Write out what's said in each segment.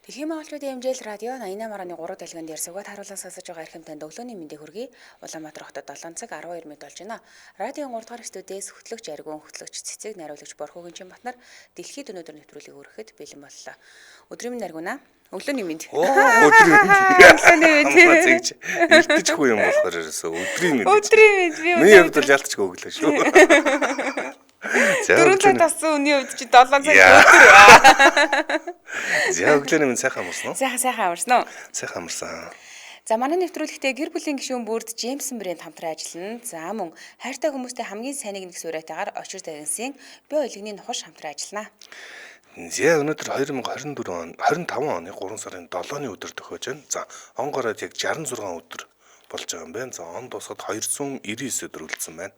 Дэлхийн Монголчуудын хэмжээл радио 88.3 дэлгэнд дээр сүгэт харуулан сонсож байгаа эрхэм танд өглөөний мэндийг хүргэе. Улаанбаатар хотод 7 цаг 12 минут болж байна. Радион 3 дахь студиэс хөтлөгч Аргун, хөтлөгч Цэцэг, найруулагч Борхогийн Чинбатнар дэлхийд өнөөдөр нэвтрүүлгийг хүрэхэд бэлэн боллоо. Өдрийн минь Аргуна. Өглөөний мэнд. Өглөөний мэнд. Илтгэхгүй юм болохоор ерөөсөө өдрийн мэнд. Өдрийн мэнд. Миний хувьд бол ялцч өглөө шүү. 4 цаг тассан үний хувьд чи 7 цаг өдөр. За өглөөний мэнд сайхан амарсан уу? Сайхан амарсан уу? Сайхан амарсан. За манай нэвтрүүлэгтээ гэр бүлийн гишүүн бүрд Джеймсон брэнд хамтран ажиллана. За мөн хайртай хүмүүстэй хамгийн сайныг нэг суурайтаагаар очир дагинсын бие ойлгын нухаш хамтран ажиллана. За өнөөдөр 2024 25 оны 3 сарын 7-ны өдөр төхөж байна. За он гараад яг 66 өдөр болж байгаа юм байна. За он дуусахад 299 өдөр үлдсэн байна.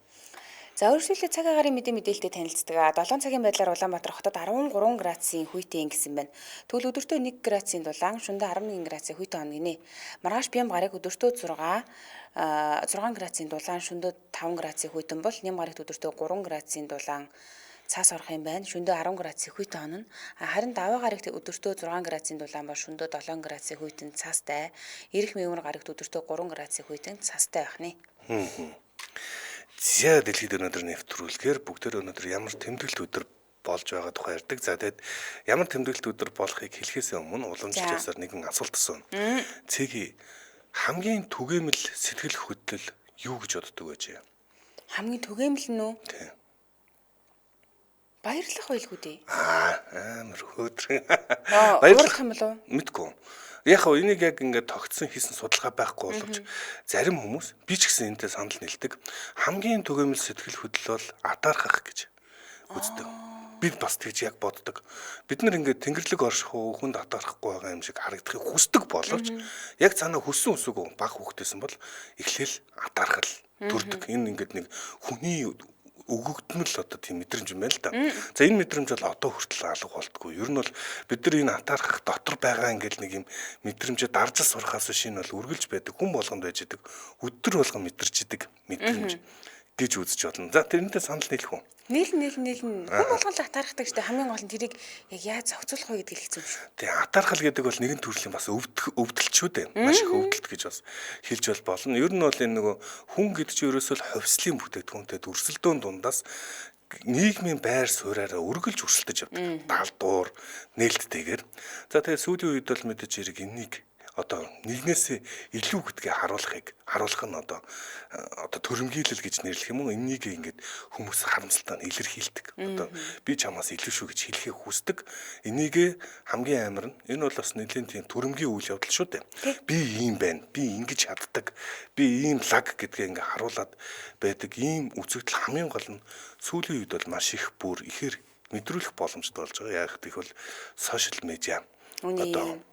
За өөрчлөлт цаг агарын мэдээлэлтэй танилцдаг. 7 цагийн байдлаар Улаанбаатар хотод 13 градусын хүйтэн гэсэн байна. Тэгвэл өдөртөө 1 градусын дулаан, шөнөдөө 11 градусын хүйтэн оног гинэ. Маргааш бям гараг өдөртөө 6 градусын дулаан, шөнөдөө 5 градусын хүйтэн бол нэм гарагт өдөртөө 3 градусын дулаан цаас орох юм байна. Шөнөдөө 10 градусын хүйтэн онно. Харин даваа гарагт өдөртөө 6 градусын дулаан ба шөнөдөө 7 градусын хүйтэн цаастай. Ирэх мэгмар гарагт өдөртөө 3 градусын хүйтэн цаастай байх нэ. За дэлхийд өнөөдөр нэвтрүүлгээр бүгдээр өнөөдөр ямар тэмдэглэлт өдөр болж байгаа тухай ярьдаг. За тэгэд ямар тэмдэглэлт өдөр болохыг хэлэхээс өмнө уламжлалчаар нэгэн асуулт асууна. Цэги хамгийн түгээмэл сэтгэл хөдлөл юу гэж боддог вэ? Хамгийн түгээмэл нь үү? Тийм. Баярлах байлгүй дээ. Амар хөөдрөн. Баярлах юм болов уу? Мэдгүй. Яг хөө энийг яг ингээд тогтсон хийсэн судалгаа байхгүй боловч зарим хүмүүс би ч гэсэн энэтэй санал нийлдэг. Хамгийн түгээмэл сэтгэл хөдлөл бол атаархах гэж үздэг. Бид бас тэгж яг боддог. Бид нар ингээд тэнгэрлэг орших уу, хүнд атаархахгүй байгаа юм шиг харагдахыг хүсдэг боловч яг цаанаа хүссэн үсээгөө баг хүүхдээсэн бол эхлээл атаархал төрдөг. Энэ ингээд нэг хүний өгөгдмөл одоо тийм мэдрэмж юм байна л да. За энэ мэдрэмж бол одоо хүртэл алга болтгүй. Ер нь бол бид нар энэ атаархах дотор байгаа ингээл нэг юм мэдрэмжээ дарж сурахаас шинэ бол үргэлж байдаг. Хүн болгонд байж идэг. Өдөр болгон мэдэрч идэг мэдрэмж гэж үзэж байна. За тэрнтэй санал нийлэх үү? Нийлнэ. Хүн болгон атаархдаг штэ хамгийн гол нь тэрийг яг яаж зохицуулах вэ гэдэг хэцүү шүү. Тэгээ атаархал гэдэг бол нэгэн төрлийн бас өвдөлтчүүд байна. Маш их өвдөлт гэж бас хэлж болно. Ер нь бол энэ нөгөө хүн гэдэг чинь ерөөсөө ховслын бүтээгдэхүүнтэй өрсөлдөөн дундаас нийгмийн байр суурьаараа үргэлж өрсөлдөж явдаг. Даалдуур, нээлттэйгээр. За тэгээ сүүлийн үед бол мэдээж хэрэг энийг одоо нэгнээс илүү гэдгээ харуулах нь одоо төрөмгийлэл гэж нэрлэх юм уу? Энийг ингээд хүмүүс харамсалтай нь илэрхийлдэг. Одоо би чамаас илүү шүү гэж хэлхийг хүсдэг. Энийг хамгийн амар нь энэ бол бас нэлийн тийм төрөмгийн үйл явдал шүү дээ. Би ийм байна. Би ингэж чаддаг. Би ийм лаг гэдгээ ингээд харуулад байдаг. Ийм үзэгдэл хамгийн гол нь сүүлийн үед бол маш их бүр ихээр мэдрүүлэх боломжтой болж байгаа. Яг гэх бол сошиал медиа. Одоо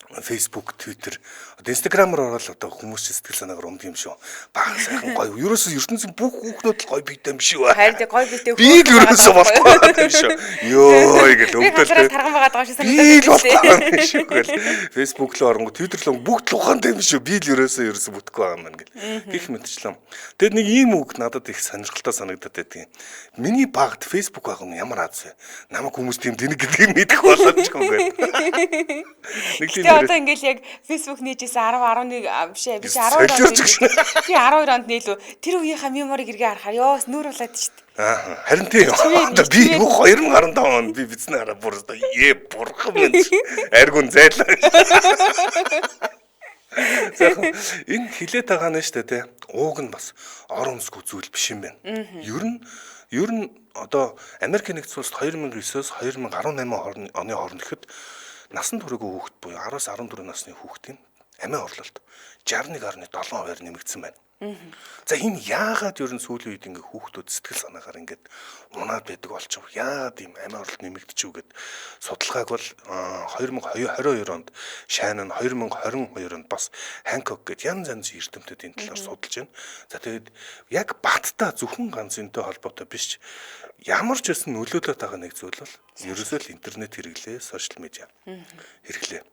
Facebook, Twitter, одоо Instagram-аар ороод одоо хүмүүс сэтгэл санаагаар умд юм шүү. Бага сайхан гоё. Ерөөсөө ертөнцийн бүх хүүхдүүд л гоё биетэй юм шүү. Харин гоё биетэй хүүхдүүд. Би л ерөөсөө болтгоо юм шүү. Йоо гэл өмдөлтэй. Тархан байгаа даа шүү. Би л болтгоо юм шүү гэл. Facebook л оронгоо Twitter л бүгд л ухаантай юм шүү. Би л ерөөсөө бүтэхгүй байгаа юм байна гэл. Гэх мэтчлэн. Тэгэд нэг ийм үг надад их сонирхолтой санагдаад байдаг юм. Миний багт Facebook байгаа юм ямар аз вэ? Намайг хүмүүс тийм тэнэг гэдгийг мэдэх болоод ч юм гэл. Одоо ингээл яг Facebook нээжсэн 10 11 биш 12 онд нээлүү. Тэр үеийнхаа мемориг эргээ харахаар ёо нүүр болоод шүү дээ. Харин тийм. Би 2015 онд би бичснэ хараа бүр бурхан минь. Аргун зайлаа. Энэ хилээд байгаа нь шүү дээ. Ууг нь бас орон өмсгөө зүйл биш юм байна. Ер нь одоо Америк нэгдсэн улсад 2009-оос 2018 оны хооронд ихэд насан туршаагүй хүүхэд буюу 10-аас 14 насны хүүхдийн амиа орлолт 61.7%-аар нэмэгдсэн байна. За энэ яагаад ер нь сүүлийн үед ингээ хүүхдүүд сэтгэл санаагаар ингээд унаад байдаг болчих вэ? Яагаад ийм амиа орлолт нэмэгдэжүү гэд судалгааг бол 2022 онд Шайнан 2022 онд бас Hancock гэд янз янзын эрдэмтэд энэ талаар судалж байна. За тэгээд яг баттай зөвхөн ганц энэтэй холбоотой биш ямар ч байсан нөлөөлөд байгаа нэг зүйл бол ерөөсөө л интернет хэрэглээ, сошиал медиа хэрэглээ.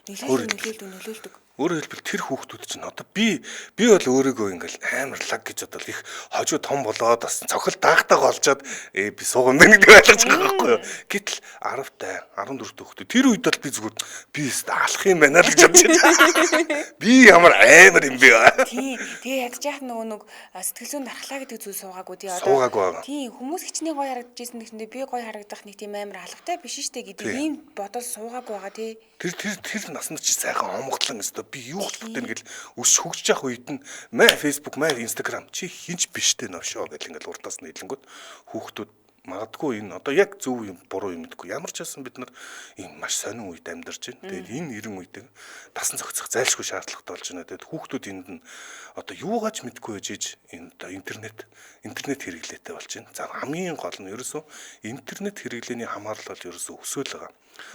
Нөлөөлдөг. Өөрөөр хэлбэл тэр хүүхдүүд чинь одоо би бол өөрийгөө ингээл амар лаг гэж бодвол их хожуу том болоод бас цохол даахтайгаа олжоод би сууган байна гэдэг ойлгож байгаа байхгүй юу. Гэтэл 10-тай 14 хүүхдүүд тэр үед бол би зүгээр би алах юм байна л гэж бодож байна. Би ямар амар юм бэ? Тэгээ ядаж яах нэг сэтгэл зүйн дархлаа гэдэг зүйл суугаагүй тий Суугаагүй байгаа. Тийм хүмүүс хичнээн гоё харагдажсэн гэхэндээ би гоё харагдах нэг тийм амар алгатай биш штэ гэдэг ийм бодол суугаагүй байгаа тий. Тэр наснд чи сайхан омглон өстө би юу хэлбэртэй ингээл өс хөгжиж явах үед нь Facebook, Instagram чи хинч биштэй навшоо гэл ингээл уртаас нь хэлэнгүүт хүүхдүүд магадгүй энэ одоо яг зөв юм буруу юм гэдэггүй. Ямар ч байсан бид нар ийм маш сонин үед амьдарч байна. Тэгээд энэ 90 үедээ дасан зохицох зайлшгүй шаардлагатай болж байна. Тэгээд хүүхдүүд энд нь одоо юугаач мэдгүй ээжиж энэ одоо интернет хэрэглээтэй болж байна. За хамгийн гол нь ерөөсөө интернет хэрэглээний хамаарлал бол ерөөсөө өсөөл байгаа.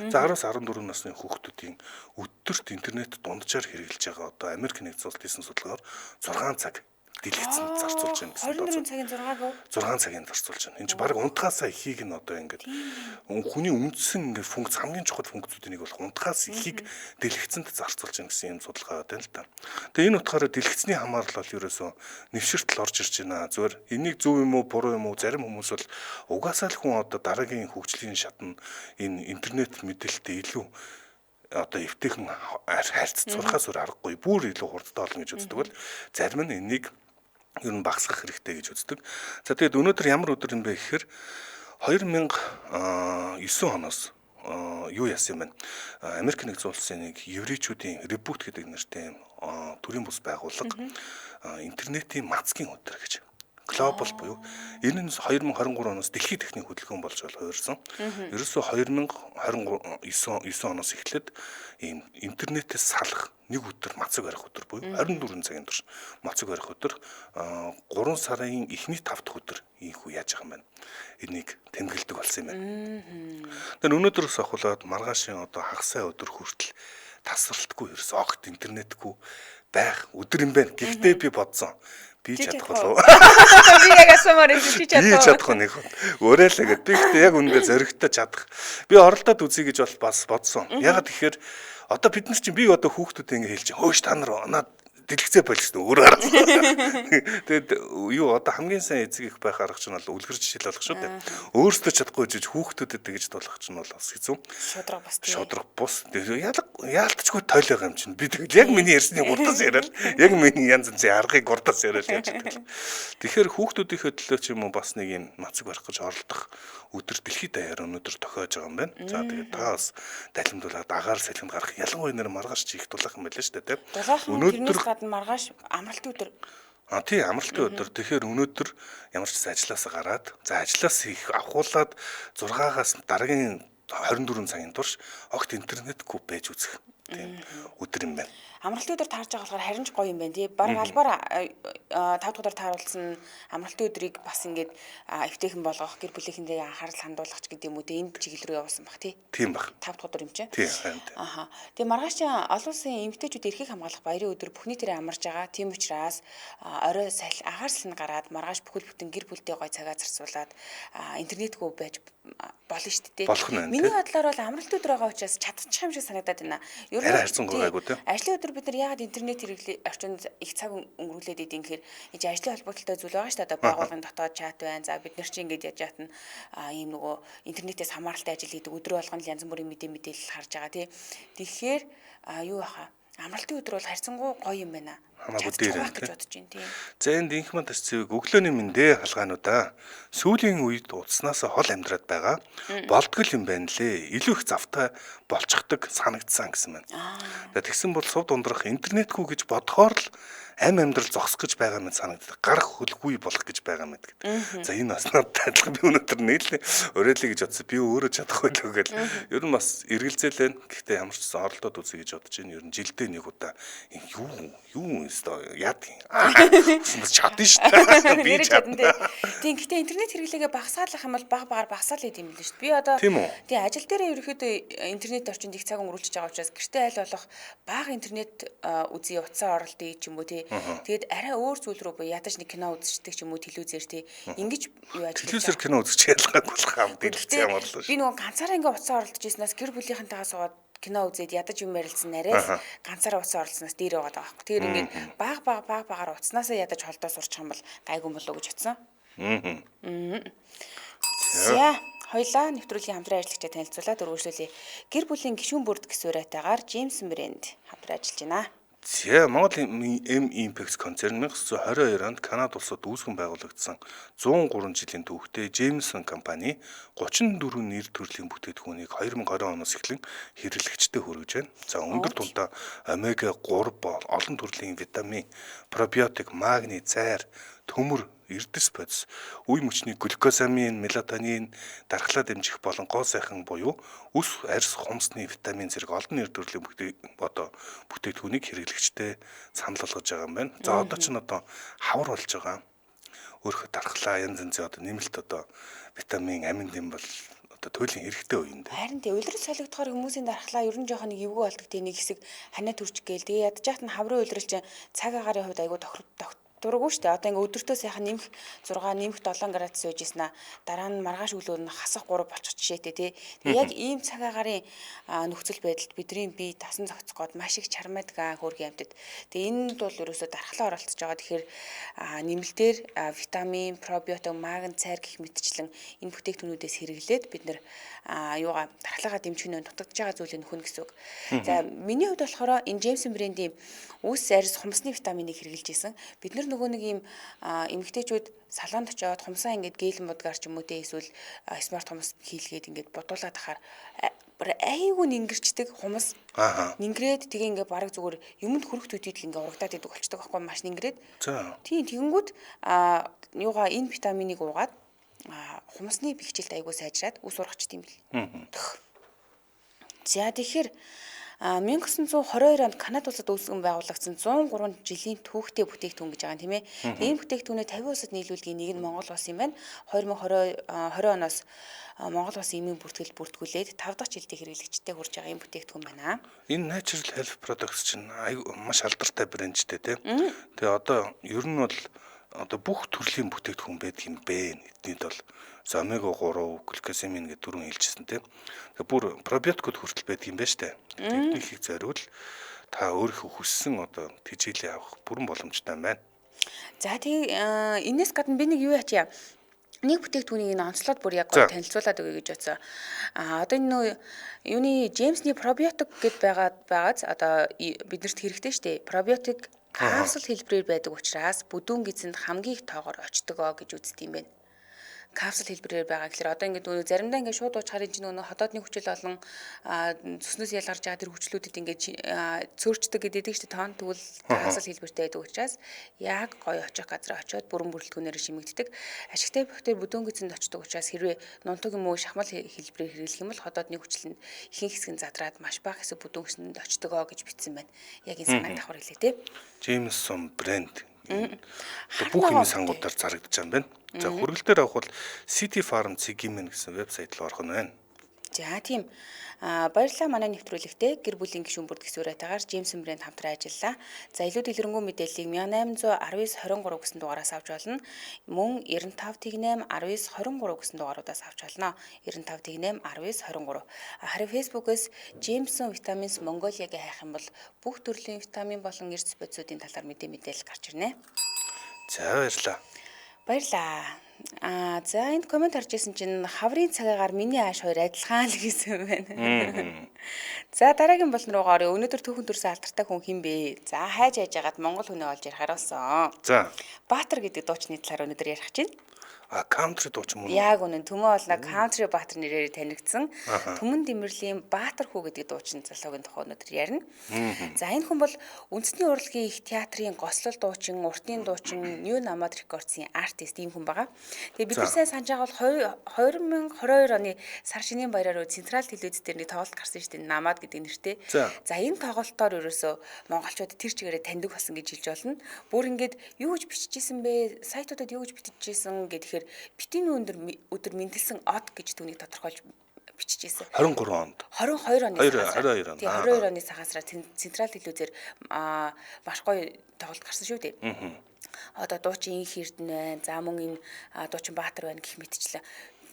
За 10-аас 14 насны хүүхдүүдийн өдөрт интернет дунджаар хэрэглэж байгаа одоо Америк нэгдсэн улсын хийсэн судалгаагаар 6 цаг дэлгэцэнд зарцуулж байна гэсэн байна. 24 цагийн 6 цагийн зарцуулж байна. Энэ чинь баг унтахаасаа ихийг нь одоо ингээд хүний үндсэн ингээд функц хамгийн чухал функцүүдийн нэг болох унтахаас ихийг дэлгэцэнд зарцуулж байна гэсэн юм судалгаа байна л да. Тэгээ энэ утгаараа дэлгэцний хамаарлал бол ерөөсөө нэвширтэл орж ирж байна. Зүгээр энийг зөв юм уу буруу юм уу зарим хүмүүс бол угаасаа л хүн одоо дараагийн хөгжлийн шатнд энэ интернет мэдээлэлтэй илүү одоо эвтэйхэн харьцаж сурахаас өөр аргагүй бүр илүү хурдтай болно гэж үздэг бол зарим нь энийг ер нь багасгах хэрэгтэй гэж үздэг. За тэгээд өнөөдөр ямар өдөр юм бэ гэхээр 2009 оноос юу яасан юм бэ? Америк нэгдсэн улсын нэг еврейчүүдийн ребут гэдэг нэртэй төрийн бус байгууллага интернетийн мацгийн өдөр гэж глобал буюу энэ нь 2023 оноос дэлхийн техник хөдөлгөөн болж хувирсан. Ерөөсөө 2029 оноос эхлээд ийм интернетээс салах нэг өдөр мацаг барих өдөр буюу 24 цагийн турш мацаг барих өдөр 3 сарын эхний 5 дахь өдөр ийхүү яаж байгаа юм байна. Энийг тэмдэглэдэг болсон юм байна. Тэгэхээр өнөөдрөөс ахуулаад маргаашийн одоо хагасаа өдөр хүртэл тасралтгүй ерөөсөө огт интернетгүй байх өдөр юм байна. Гэхдээ би бодсон. Би чадах болов. Би яг асуумаар чи чадах. Би чадах нэг. Өөрөөлөө гэд. Би гэхдээ яг үнэндээ зоригтой чадах. Би оролдоод үзье гэж бол бас бодсон. Ягаад тэгэхээр одоо бид нар чинь би одоо хүүхдүүдэд ингэ хэлж хөөш та нар наад дэлгэцээ болчихсон өөр арга. Тэгэд юу одоо хамгийн сайн эцэг их байх арга чинь бол үлгэр жишээл болох шүү дээ. Өөрсдөө чадахгүй жиж хүүхдүүдэд тэгж болох чинь бол бас хэцүү. Шудраг бус. Яалтчгүй тойл байгаа юм чинь. Би тэгэл яг миний ярьсны гурдас яриад яг миний янз янзын аргыг гурдас яриад яаж гэдэг. Тэгэхээр хүүхдүүдийнхээ төлөө ч юм уу бас нэг юм мацаг барих гэж оролдох өдөр дэлхийд даяар өнөөдөр тохиож байгаа юм байна. За тэгээд та бас далимдуулаад агаар салхинд гарах ялангуяа нэр маргааш чи их дулаах юм байлаа шүү дээ. Өнөөдөр маргааш амралтын өдөр. Тий амралтын өдөр. Тэгэхээр өнөөдөр ямар ч ажлаас гараад за ажлаас их авахуулаад 6-аас дараагийн 24 цагийн турш огт интернетгүй байж үзэх тийм өдөр юм байна. Амралтын өдөр таарж байгаа болохоор харин ч гоё юм байна тий. Бараг албаар 5 дахь удаар тааруулсан амралтын өдрийг бас ингээд эвтэйхэн болгох гэр бүлийнхэндээ анхаарал хандуулах ч гэдэг юм уу тий. Энд чиглэл рүү явуулсан баг тий. Тийм баг. 5 дахь удаар юм чинь. Тийм. Тэгээ маргааш олон улсын эмэгтэйчүүд эрхийг хамгаалах баярын өдөр бүхний тэрэ амарч байгаа. Тийм учраас орой агаар салхинд гараад маргааш бүхэл бүтэн гэр бүлтэй гоё цагаа зарцуулаад интернетгүй байж болно шүү дээ. Миний бодлоор бол амралтын өдөр байгаа учраас чадчих юм шиг санагдаад байна. Ер нь хайрцангуй гайгүй тий. Ажлын өдөр бид нар яагаад интернет хэрэглээ орчинд их цаг өнгөрүүлээд идэв гэхээр энэ ажлын холбогдлолтой зүйл байгаа шүү дээ. Одоо байгууллагын дотоод чат байна. За бид нар чинь ингэж яаж яатна ийм нөгөө интернетээс хамааралтай ажил хийдэг өдрөө болгоно янз бүрийн мэдээлэл харж байгаа тий. Тэгэхээр юу баха амралтын өдөр бол харьцангуй гоё юм байна. Хамаагүй дээр гэж бодож байна тий. За энд инх манд цэвэг өглөөний мэндэ халгаануудаа сүүлийн үед удснаас хол амьдраад байгаа болдгол юм байна лээ. Илүү их завтай болчихдог санагдсан гэсэн байна. Тэгсэн бол сув дундрах интернетгүй гэж бодохоор л амьдрал зогсох гэж байгаа мэт санагддаг. Гарах хөлгүй болох гэж байгаа мэт гэдэг. За энэ наснаар тайлбар би өнөөдөр нийлээ өрөөлэй гэж бодсон. Би өөрөө чадах байлгүй гэл. Ер нь бас эргэлзээл байна. Гэхдээ ямар ч гэсэн оролдоод үзье гэж бодож байна. Ер нь жилдээ нэг удаа юу өстой яад юм. Чадна шүү дээ. Би чадна. Тийм гэхдээ интернет хэрэглээгээ багасгаалах юм бол багаар багасаал идэм билээ шүү дээ. Би одоо тийм ажил дээрээ ерөөхдөө интернет орчинд их цаг өнгөрүүлж байгаа учраас гэртээ аль болох бага интернет үзье утсаа оролдъё ч юм уу тий. Тэгээд арай өөр зүйл рүү буюу ядаж нэг кино үзчихдэг ч юм уу телевизээр тий. Ингэж юу ажил телевизээр кино үзчих ялгаагүй болох юм дэлгэц ямар л би нөгөө ганцаараа ингээ утсаа оролдож ирснээс гэр бүлийнхэнтэйгээ суугаад кино үзээд ядаж юм ярилцсан нарийнс ганцаараа уцаа оролцсноос дээр байгаа даа байхгүй. Тэр ингээд багаар уцнаасаа ядаж холдоо сурчих юм бол гайгүй болоо гэж утсан. За хоёлаа нэвтрүүлгийн хамтран ажиллагчтай танилцуулаад өргөжлүүлье. Гэр бүлийн гишүүн бүрд гисүүрэтайгаар Джеймс брэнд хамтран ажиллаж байна. За Монгол Impex концерн 1922 онд Канада улсад үүсгэн байгуулагдсан 103 жилийн түүхтэй Jameson компани 34 нэр төрлийн бүтээгдэхүүнийг 2020 оноос эхлэн хэрэглэгчдэд хүргэж байна. За өндөр тунтаа омега 3 бол олон төрлийн витамин, пробиотик, магний, зайр, төмөр, эрдэс бодис, үе мөчний глюкозамин, мелатонин, дархлаа дэмжих болон гоо сайхан буюу өс арьс хумсны витамин зэрэг олон нэр төрлийн бүтээгдэхүүнийг хэрэглэгчтэй санал болгож байгаа юм байна. За одоо ч хавар болж байгаа. Өөрөөр дархлаа янз янзын нэмэлт витамин, амин дэм бол туйлын хэрэгтэй үе юм дээ. Харин тий улирал солигдохоор хүмүүсийн дархлаа ер нь жоохон эвгүй болдог тий нэг хэсэг ханаа төрчих гээл. Тэгээ ядаж яхад нь хаврын улирал чинь цаг агаарын хувьд айгүй дурггүй шүү дээ. Одоо ингээ өдөртөө сайхан нэмэх 6, нэмэх 7 градус байж ийснэ. Дараа нь маргааш өглөө нь хасах 3 болчих жишээтэй тий. Тэгээ яг ийм цаг агаарын нөхцөл байдалд бидний бие дасан зохицох гээд маш их чармаадаг хөөргөн амьтад. Тэгээ энд бол ерөөсөө дархлаа оролцож байгаа. Тэгэхээр нэмэлтээр витамин, пробиотик, магний, цайр гэх мэтчлэн энэ бүтээгдэхүүнүүдээс хэрэглээд бид нэр дархлаагаа дэмжих нь дутагдж байгаа зүйлийг нөхөн гэсэн үг. За миний хувьд болохоор энэ Jameson брендийн үс арьс хумсны витаминыг хэрэглэж исэн. Бид нөгөө нэг ийм эмэгтэйчүүд салонд очиод хумсаа ингээд гээл модгаар ч юм уу те эсвэл смарт хумс хийлгээд ингээд бодуулаад ахаар айгүй нингэрчдэг хумс нингрээд тэгээ ингээд бараг зүгээр юмд хөрөх төдийд ингээд урагдаад идэг болчдөг байхгүй маш нингрээд. Тийм тэгэнгүүт энэ витаминыг уугаад хумсны бэхжилт айгүй сайжраад ус ургачд юм бэл. За тэгэхээр 1922 онд Канада улсад үүсгэн байгуулагдсан 103 жилийн түүхтэй бүтээгдэхүүн гэж байгаа юм тийм ээ. Энэ бүтээгдэхүүнээ 50 улсад нийлүүлгийн нэг нь Монгол улс юм байна. 2020 оноос Монгол улсын эмийн бүртгүүлээд 5 дахь жилдээ хэрэглэгчтэй хүрж байгаа юм бүтээгдэхүүн байна. Энэ Natural Health Products чинь маш алдартай брэндтэй тийм. Тэгээ одоо ер нь бол бүх төрлийн бүтээгдэхүүн байдаг юм бэ. Эднийд бол омега 3, глюкозамин гэдэг дөрвөн хэлжсэн тийм. Тэгээ бүр пробиотикуд хүртэл байдаг юм байна штэ. Техникийг зориул та өөрийнхөө хүссэн тэжээлийн авах бүрэн боломжтой байна. За тэгээ энэс гадна би нэг юу ячаа. Нэг бүтээгдэхүүнийг онцлоод бүр яг танилцуулаад өгье гэж бодсон. Одоо энэ юуны Джеймсний пробиотик гэд байгааз одоо биднэрт хэрэгтэй шүү дээ. Пробиотик капсул хэлбэрээр байдаг учраас бүдүүн гизэнд хамгийн их тоогоор очдгоо гэж үздэг юм байна. Капсул хэлбэрээр байгаа гэхээр одоо ингээд заримдаа ингээд шууд уучхаар энэ нөгөө хотоодны хүчил болон цөснөөс ялгарч байгаа тэр хүчлүүдэд ингээд цөөрчдөг гэдэг шүү дээ. Тоон тэгвэл капсул хэлбэртэй байдаг учраас яг гоё очих газар очиод бүрэн бүрэлдэхүүнээр шимэгддэг. Ашигтай бактери бүдүүн гизэнд очдог учраас хэрвээ нунтуг юм уу шахмал хэлбэрээр хэрэглэх юм бол хотоодны хүчлэнд ихэнх хэсэг нь задраад маш бага хэсэг бүдүүн гизэнд очдгоо гэж бичсэн байна. Яг энэ санаанд давхар хэлээ тий. Jameson брэнд бүх энэ сангуудаар зарагдаж байгаа юм байна. За хүргэлтээр авах бол City Farm Cigmen гэсэн вебсайт руу орох нь байна. За тийм. Баярлалаа манай нэвтрүүлэгтээ гэр бүлийн гишүүн бүрд гисүүрэтайгаар Jameson брэнд хамтран ажиллалаа. За илүү дэлгэрэнгүй мэдээллийг 1819-23 гэсэн дугаараас авч болно. Мөн 95-8 19-23 гэсэн дугааруудаас авч болно. 95-8 19-23. Харин Facebook-ээс Jameson Vitamins Mongolia-г хайх юм бол бүх төрлийн витамин болон эрдэс бодисуудын талаар мэдээлэл гарч ирнэ. За баярлалаа. За энд комент харж ирсэн чинь хаврын цагаагаар миний ааш хоёр адилхан л гэсэн юм байна. За дараагийн болон руугаа орё. Өнөөдөр түүхэн төрсөн алдартай хүн хин бэ? За хайж яагаад Монгол хүнээ олж ярихаар болсон. За Баатар гэдэг дуучны талаар өнөөдөр ярих гэж байна. Country дууч юм уу? Яг үнэн Төмөө олно Country Баатар нэрээр танигдсан. Түмэн Дэмэрлийн Баатар хүү гэдэг дуучин залуугийн тухай өнөөдөр ярина. За энэ хүн бол үндэсний урлагийн их театрын гослол дуучин, уртын дуучин, New Nomad Records-ийн артист ийм хүн байгаа. Тэгээ бид нар сайн санаж байгаа бол 2022 оны сар шинийн баяраар Централ телевиз дээр нэг тоглолт гарсан шүү дээ. Намад гэдэг нэртэй. За энэ тоглолтоор ерөөсөө монголчууд тэр чигээрээ таньдаг болсон гэж хэлж болно. Бүр ингээд юу гэж биччихсэн бэ? Сайтуудад юу гэж биччихсэн гэхээр битийн өдөр мэндэлсэн од гэж түүнийг тодорхойлж биччихсэн. 23 онд. 22 оны сагасраа. 22 оны сагасраа Централ телевизээр маш гоё тоглолт гарсан шүү дээ. Одоо дуучин Инх Эрдэнэ байна. За мөн энэ дуучин Баатар байна гэх мэтчлээ.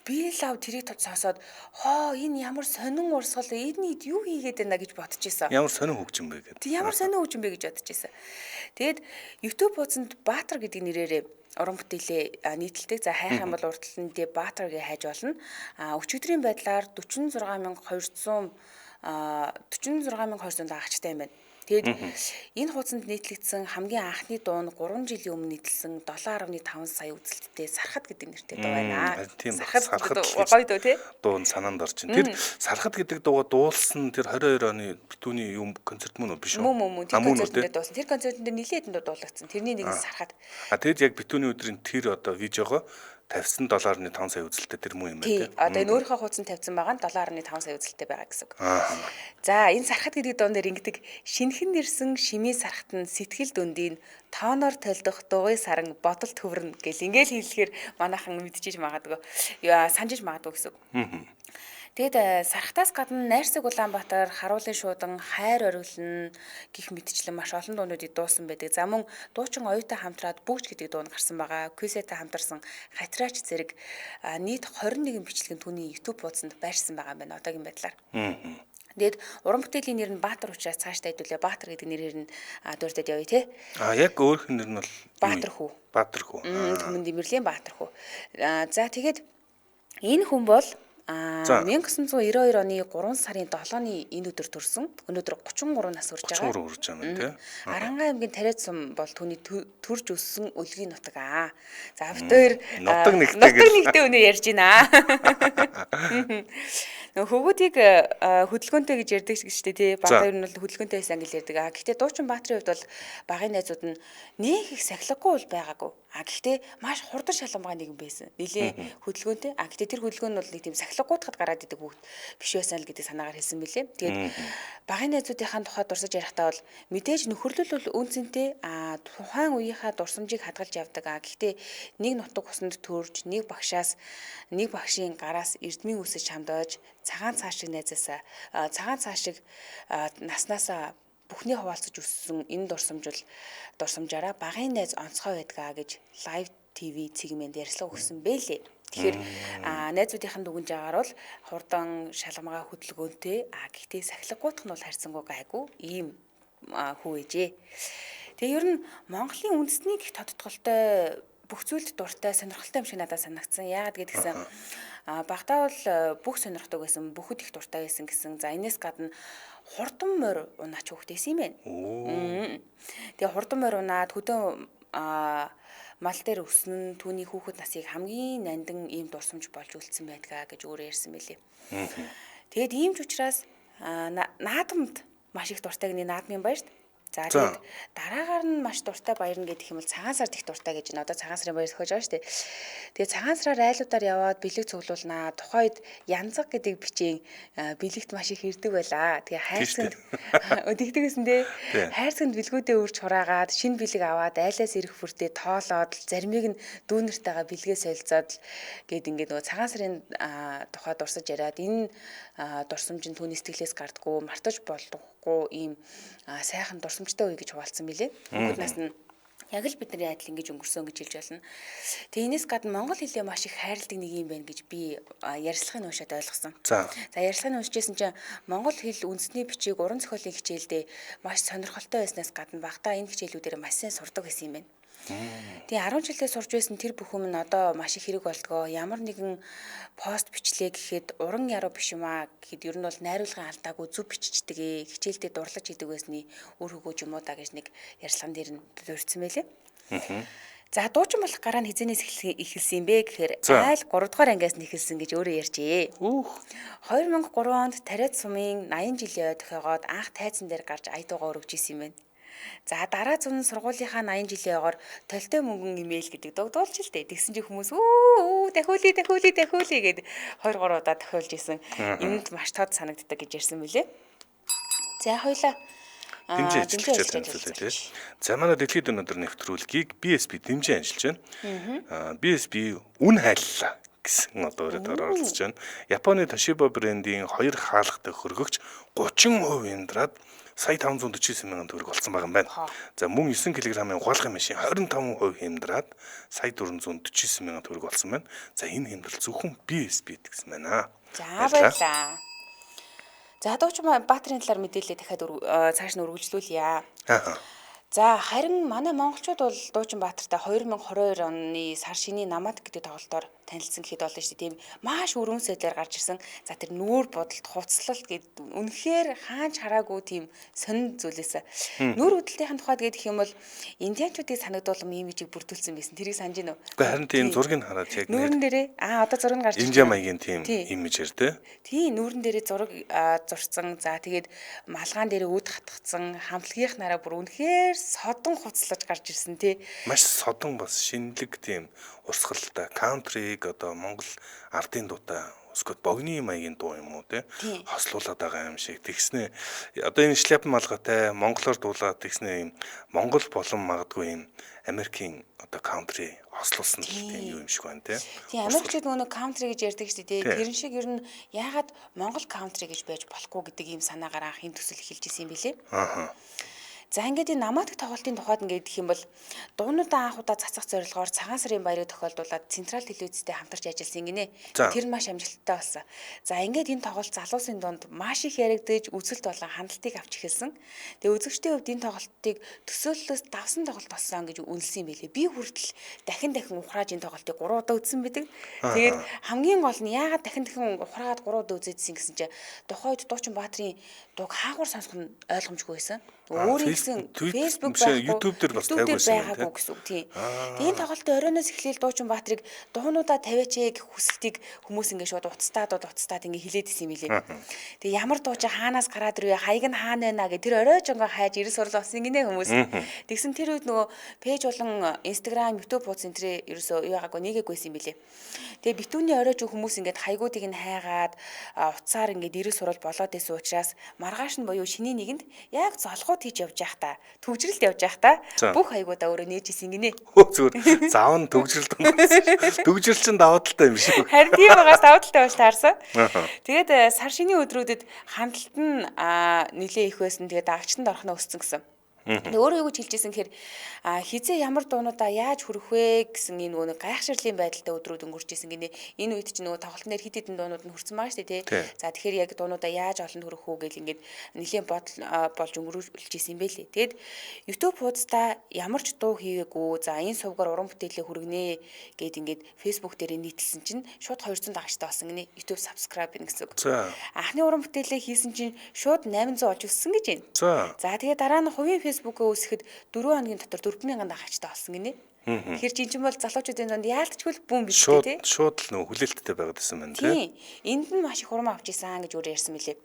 би лав тэрийг сонсоод энэ ямар сонин урсгал эднийд юу хийгээд байна гэж бодож исэн. Ямар сонин хөгжим бэ гэдэг. Ямар сонин хөгжим бэ гэж бодож исэн. Тэгээд YouTube хуудсанд Баатар гэдэг нэрээрээ уран бүтээлээ нийтэлдэг. За хайх юм бол уртл нь Баатар гэж хайж болно. Өчигдрийн байдлаар 46200 дагагчтай юм байна. Тэгээд энэ хуудсанд нийтлэгдсэн хамгийн анхны дуу нь 3 жилийн өмнө нийтэлсэн 7.5 сая үзэлттэй Сархад гэдэг нэртэй дуу байна. Сархад гоё дуу тий. Дуу нь санаанд орж байна. Тэр Сархад гэдэг дууга дуулсан тэр 22 оны битүүний юм концерт мөн үү биш үү? Мөн. Тэр концертанд дуулсан. Тэр концертанд нэлээд хэдэн дуу дуулагдсан. Тэрний нэг нь Сархад. Тэгэд яг битүүний өдрийн тэр одоо видеого тавьсан 7.5 сая үзэлттэй тэр мөн юм байна тий. Одоо энэ өөрийнхөө хуудсанд тавьсан байгаа нь 7.5 сая үзэлттэй байгаа гэсэн үг. За энэ Сархад гэдэг дуун дээр ингэдэг шинхэн нэрсэн шимээ сархат нь сэтгэл дүндийн тооноор толдох дугуй саран бодолт хөврөн гэл ингээл хэлэхээр манайхан мэдчихэж магадгүй санджиж магадгүй гэсэн үг. Тэгэд Сархатаас гадна Найрсаг Улаанбаатар, Харуулын шуудан, Хайр ориглон гих мэтчлэн маш олон дуунуудыг дуусан байдаг. За мөн дуучин оюутай хамтраад Бүгж гэдэг дуу нь гарсан байгаа. Кюсэтэй хамтарсан Хатраач зэрэг нийт 21 бичлэг түүний YouTube хуудсанд байрсан байгаа юм байна одоогийн байдлаар. Тэгэд уран бүтээлийн нэр нь Баатар учраас цаашдаа хэдүүлээ Баатар гэдэг нэрээр нь дуурдаад явъя те. Яг өөрийнх нь нэр нь бол Баатар хүү. Баатар хүү. Түмэн Дэмэрлийн Баатар хүү. За тэгээд энэ хүн бол 1992 оны 3 сарын 7-ны энэ өдөр төрсөн. Өнөөдөр 33 нас хүрч байгаа. 33 хүрч байгаа юм тий. Арангаа аймгийн Тариад сум бол түүний төрж өссөн үлгийн нутаг аа. За битээр нутаг нэгтэй үнэ ярьж байна. Хөвгүүдийг хөдөлгөөнтэй гэж ярьдаг шүү дээ тий. Бага ер нь бол хөдөлгөөнтэй байсан гэж ярьдаг. Гэхдээ Дуучин Баатарын хувьд бол багын найзууд нь нэг их сахилгагүй бол байгаагүй. Гэхдээ маш хурдан шалгамгаа нэгэн байсан. Нилийн хөдөлгөөнтэй. Гэхдээ тэр хөдөлгөөн нь бол нэг тийм сахилгагуудахад гараад идэг бүгд биш байсан л гэдэг санаагаар хэлсэн мөлий. Тэгээд багын найзуудынхаа тухайд дурсаж ярихдаа бол мэдээж нөхөрлөл бол үнцэнтэй тухайн үеийнхаа дурсамжийг хадгалж явдаг. Гэхдээ нэг нутаг усанд төрж нэг багшийн гараас эрдмийн үсэж хамдаж цагаан цаа шиг найзаасаа цагаан цаа шиг наснаасаа бүхний хуваалцаж өссөн энэ дурсамжаараа багын найз онцгой байдгаа гэж лайв ТV цэгмэнд ярьслага өгсөн бэлээ. Тэгэхээр найзуудынхаа дүгнж агаар бол хурдан шалгамгаа хөдөлгөөнтэй гэхдээ сахилгагуудах нь бол харьцангуй гайгүй ийм хүү ээжээ. Тэгээ ер нь Монголын үндэсний гих тодтголтой бүх зүйлд дуртай сонирхолтой юм шиг надад санагдсан. Яагаад гэдгсэн багтаа бол бүх сонирхдаг байсан, бүхд их дуртай байсан гэсэн. За энэс гадна хурдан морь унаач хөөхтэйсэн юм байна. Тэгээ хурдан морь унаад хөдөө мал дээр өснө нь түүний хүүхэд насыг хамгийн нандин ийм дурсамж болж үлдсэн байдгаа гэж өөрөө ярьсан байлээ. Тэгээд ийм ч учраас наадамд маш их дуртай гэнэ наадмын баярт. За тэгээд дараагаар нь маш дуртай баяр нь гэдэг юм бол цагаан сард их дуртай гэж байна. Одоо цагаан сарын баяр зохиож байгаа шүү дээ. Тэгээд цагаан сараар айлуудаар яваад бэлэг цуглуулнаа. Тухайд янзаг гэдэг бичийн бэлэгт маш их ирдэг байлаа. Тэгээ хайрцагт тэгдэг гэсэн дээ. Хайрцагт бэлгүүдээ үрж хураагаад шинэ бэлэг аваад айлаас ирэх бүртээ тоолоод заримыг нь дүүнэртэйгээ бэлгээ солилцоод гээд ингээд нөгөө цагаан сарын тухай дурсаж яриад энэ дурсамж нь түүний сэтгэлээс гардггүй мартаж болдоггүй ийм сайхан дурсамжтай үе гэж хуваалцсан билээ. Бүгд нас нь яг л бидний адил ингэж өнгөрсөн гэж хэлж байна. Тэгээ энэс гадна монгол хэлээ маш их хайрладаг нэг юм байна гэж би ярьцлагын уншаад ойлгосон. За ярьцлагын уншижсэн чинь монгол хэл үндэсний бичиг уран зохиолын хичээлдээ маш сонирхолтой байснаас гадна багтаа энэ хичээлүүдээр маш сайн сурдаг гэсэн юм байна. Тэгээ 10 жилдээ сурж байсан тэр бүхэн нь одоо маш их хэрэг болдгоо. Ямар нэгэн пост бичлээ гэхэд уран яруу биш юм аа гэхэд ер нь бол найруулгын алдаагүй зөв биччихдэг хичээлдээ дурлаж идэг байсны үр хөгөөж юм уу да гэж нэг ярьцлаган дээр нь дурдсан байлээ. За дуучин болох гараа нь хизэнээс эхэлсэн юм бэ гэхээр айл 3 дугаар ангиас нь эхэлсэн гэж өөрөө ярьжээ. 2003 онд Тариад сумын 80 жилийн ой тохиогоод анх тайзан дээр гарч аяд угаа өргөж исэн юм байна. За дараа зүүн сургуулийнхаа 80 жилийн ойгоор толтой мөнгөн имэйл гэдэг догдуулж л дээ. Тэгсэн чинь хүмүүс дахиулъя гэд 2-3 удаа тохиолж исэн. Энд маш тод санагддаг гэж ярьсан мөлий. За хоёлаа дэмжээ ажиллаж байна тий. За манай дэлхийн өнөөдөр нэвтрүүлгийг BSB дэмжээ ажиллаж байна. BSB үн хайллаа гэсэн одоо өөрөөр оролцож байна. Японы Toshiba брендийн 2 хаалгатай хөргөгч 30% эндраад сая 549 мянган төгрөг олсон байгаа юм байна. За мөн 9 кг-ийн угаалгын машин 25% хямдраад сая 449 мянган төгрөг олсон байна. За энэ хямдрал зөвхөн BSB гэсэн байна. За баярлаа. За дуучин Баатарын талаар мэдээлэлээ дахиад цааш нь үргэлжлүүлье. За харин манай монголчууд бол Дуучин Баатартай 2022 оны сар шинийн намад гэдэг тоглолтоор танилцсан гэхэд болно шүү дээ. Тийм маш өргөн сайдаар гарч ирсэн. За тэр нүүр бодолт хуцлалт гэдэг үнэхээр хаанч хараагүй тийм сонин зүйлээс. Нүүр хөдөлтийн тухайд гэдэг юм бол индианчуудыг санагдуулсан имижийг бүрдүүлсэн байсан. Тэрийг санаж байна уу? Гэхдээ харин тийм зургийг хараад яг нүүрэн дээрээ одоо зураг нь гарч Индиа маягийн тийм имижэр тий. Тийм нүүрэн дээрээ зураг зурсан. За тэгээд малгаан дээрээ үд хатгацсан хамтлагийнх нараа бүр үнэхээр содон хуцлаж гарч ирсэн тий. Маш содон бас шинэлэг тийм урсгалтай каунтриг одоо Монгол ардын дуутай өсгөд богны маягийн дуу юм уу тий. Хослуулаад байгаа юм шиг. Тэгснэ одоо энэ шляп малгатай монголоор дуулаад тэгснэ юм Монгол болон магадгүй юм Америкийн одоо каунтри хослуулсан тийм юм шиг байна тий. Тийм Америкчууд нөгөө каунтри гэж ярьдаг шүү дээ. Тэрэн шиг ер нь яагаад Монгол каунтри гэж байж болохгүй гэдэг ийм санаагаар анхын төсөл эхэлж исэн юм бэлээ. За ингээд энэ намаадаг тоглолтын тухайд ингээд гэх юм бол дуунуудаа анх удаа цацах зорилгоор цагаан сарын баярыг тохиолдуулаад Централ телевизтэй хамтарч ажилласан гинэ. Тэр нь маш амжилттай болсон. За ингээд энэ тоглолт залуусын дунд маш их яригдж үзэлт болон хандлтыг авч эхэлсэн. Тэгээ үзэгчдийн хувьд энэ тоглолтыг төсөөллөөс давсан тоглолт болсон гэж үнэлсэн юм билээ. Би хүртэл дахин ухрааж энэ тоглолтыг 3 удаа үзсэн байдаг. Тэгээд хамгийн гол нь яагаад дахин ухраагаад 3 удаа үзээдсэн гэсэн чинь тухайд Дуучин Баатарын дууг хаагур сонсох нь ойлгомжгүй байсан. Өөрийн гэсэн Facebook байхгүй YouTube дээр бас байгаагүй гэсэн үг тийм. Тэгээд энэ тоглолтын оройноос эхлээл Дуучин Баатарыг дуунуудаа тавиач гэх хүсэлтийг хүмүүс ингэ шууд уцтаад ингэ хилээд исэн юм билээ. Тэгээд ямар дуу чи хаанаас гараад ирвэ хаяг нь хаана байна гэх тэр орой жонго хайж ирэл сурал болсон гинэ хүмүүс. Тэгсэн тэр үед нөгөө пэйж болон Instagram, YouTube хуудас энтрээ ерөөсөө юу байгаагүй нэгээгүйсэн юм билээ. Тэгээд битүүний орой ч хүмүүс ингэ хаягуудыг нь хайгаад уцаар ингэ ирэл сурал болоод исэн учраас маргааш нь буюу шиний нэгэнд яг золгоо хийж явж явах та төгжрэлт явж явах та бүх хаягуудаа өөрөө нээж исэн гинэ. Зүгээр заав нь төгжрэлт төгжрэл чинь даваа талтай юм шиг. Харин тийм байгаас даваа талтай болж таарсан. Тэгээд сар шинийн өдрүүдэд хандлт нь нэлээ их байсан. Тэгээд дагчтанд орохноо өссөн гэсэн. Өөрөө юу гэж хэлжсэн гэхээр хизээ ямар дуунуудаа яаж хүрэх вэ гэсэн энэ нөгөө гайхширлын байдалтай өдрүүд өнгөрч исэн гинэ. Энэ үед ч нөгөө тоглолтнэр хит хитэн дуунууд нь хүрсэн байгаа шүү дээ тий. За тэгэхээр яг дуунуудаа яаж олонд хүрэх үү гэл ингээд нэлийн болж өнгөрүүлж исэн юм байлээ. Тэгэд YouTube хуудастай ямар ч дуу хийгээгүй. За энэ сувгаар уран бүтээлээ хүргэнэ гэд ингээд Facebook дээр нийтэлсэн чинь шууд 200 дагагчтай болсон гинэ. YouTube subscribe гэнэ гэсэн үг. Анхны уран бүтээлээ хийсэн чинь шууд 800 олж өссөн гэж байна. За тэгээд дараа нь хувийн Facebook-өө үүсгэхэд 4 хоногийн дотор 4,000 дагагчтай болсон гинэ. Тэгэхээр чинь бол залуучуудын донд яалтчгүй бүүн биш үү те. Шууд л нөө хүлээлттэй байгаад байсан байна те. Энд нь маш их хурам авч исэн гэж өөр ярьсан мөлий.